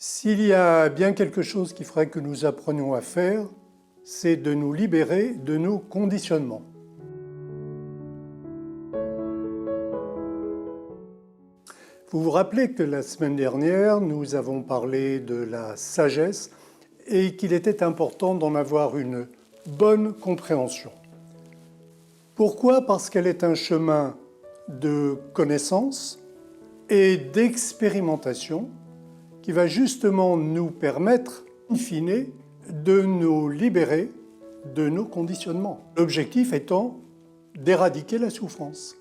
S'il y a bien quelque chose qu'il faudrait que nous apprenions à faire, c'est de nous libérer de nos conditionnements. Vous vous rappelez que la semaine dernière, nous avons parlé de la sagesse et qu'il était important d'en avoir une bonne compréhension. Pourquoi? Parce qu'elle est un chemin de connaissance et d'expérimentation qui va justement nous permettre, in fine, de nous libérer de nos conditionnements. L'objectif étant d'éradiquer la souffrance.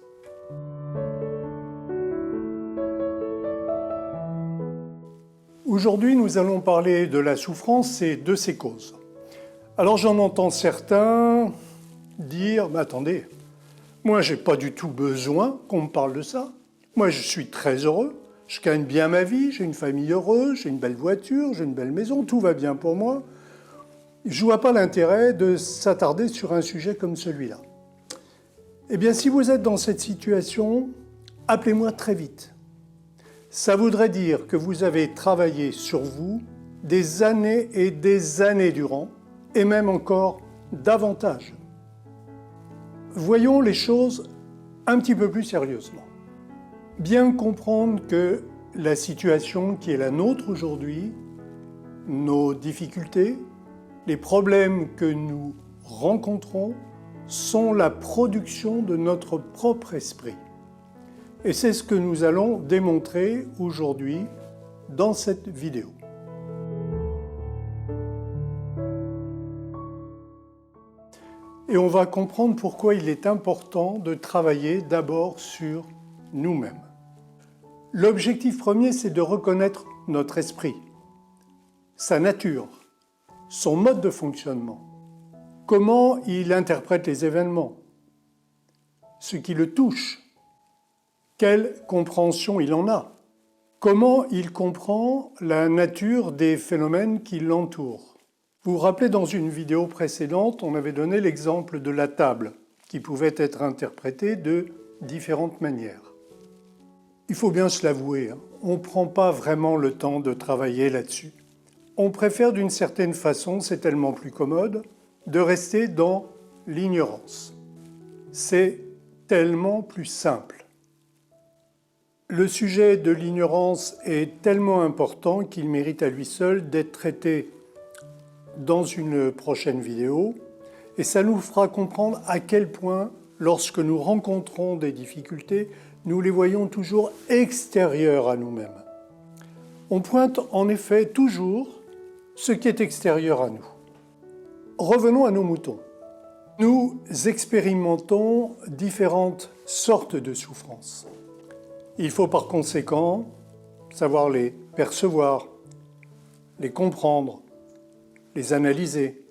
Aujourd'hui, nous allons parler de la souffrance et de ses causes. Alors j'en entends certains dire « Mais attendez, moi j'ai pas du tout besoin qu'on me parle de ça. Moi je suis très heureux, je gagne bien ma vie, j'ai une famille heureuse, j'ai une belle voiture, j'ai une belle maison, tout va bien pour moi. » Je ne vois pas l'intérêt de s'attarder sur un sujet comme celui-là. Eh bien, si vous êtes dans cette situation, appelez-moi très vite. Ça voudrait dire que vous avez travaillé sur vous des années et des années durant, et même encore davantage. Voyons les choses un petit peu plus sérieusement. Bien comprendre que la situation qui est la nôtre aujourd'hui, nos difficultés, les problèmes que nous rencontrons sont la production de notre propre esprit. Et c'est ce que nous allons démontrer aujourd'hui dans cette vidéo. Et on va comprendre pourquoi il est important de travailler d'abord sur nous-mêmes. L'objectif premier, c'est de reconnaître notre esprit, sa nature, son mode de fonctionnement, comment il interprète les événements, ce qui le touche, quelle compréhension il en a, comment il comprend la nature des phénomènes qui l'entourent. Vous vous rappelez, dans une vidéo précédente, on avait donné l'exemple de la table, qui pouvait être interprétée de différentes manières. Il faut bien se l'avouer, on ne prend pas vraiment le temps de travailler là-dessus. On préfère d'une certaine façon, c'est tellement plus commode, de rester dans l'ignorance. C'est tellement plus simple. Le sujet de l'ignorance est tellement important qu'il mérite à lui seul d'être traité dans une prochaine vidéo, et ça nous fera comprendre à quel point, lorsque nous rencontrons des difficultés, nous les voyons toujours extérieures à nous-mêmes. On pointe en effet toujours ce qui est extérieur à nous. Revenons à nos moutons. Nous expérimentons différentes sortes de souffrances. Il faut par conséquent savoir les percevoir, les comprendre, les analyser,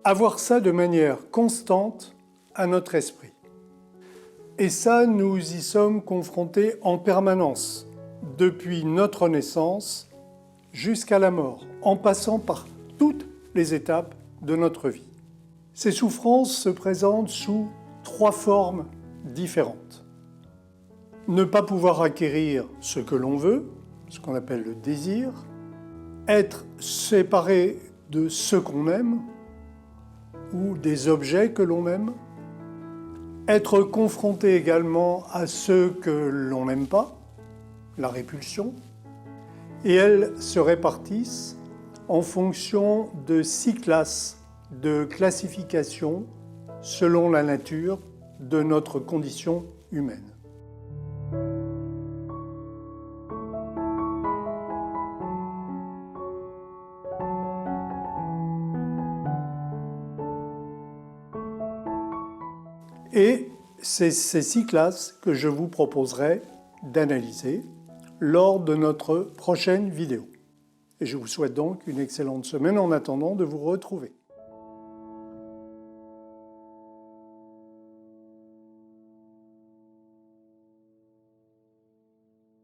avoir ça de manière constante à notre esprit. Et ça, nous y sommes confrontés en permanence, depuis notre naissance jusqu'à la mort, en passant par toutes les étapes de notre vie. Ces souffrances se présentent sous 3 formes différentes. Ne pas pouvoir acquérir ce que l'on veut, ce qu'on appelle le désir, être séparé de ce qu'on aime ou des objets que l'on aime, être confronté également à ceux que l'on n'aime pas, la répulsion, et elles se répartissent en fonction de 6 classes de classification selon la nature de notre condition humaine. Et c'est ces 6 classes que je vous proposerai d'analyser lors de notre prochaine vidéo. Et je vous souhaite donc une excellente semaine en attendant de vous retrouver.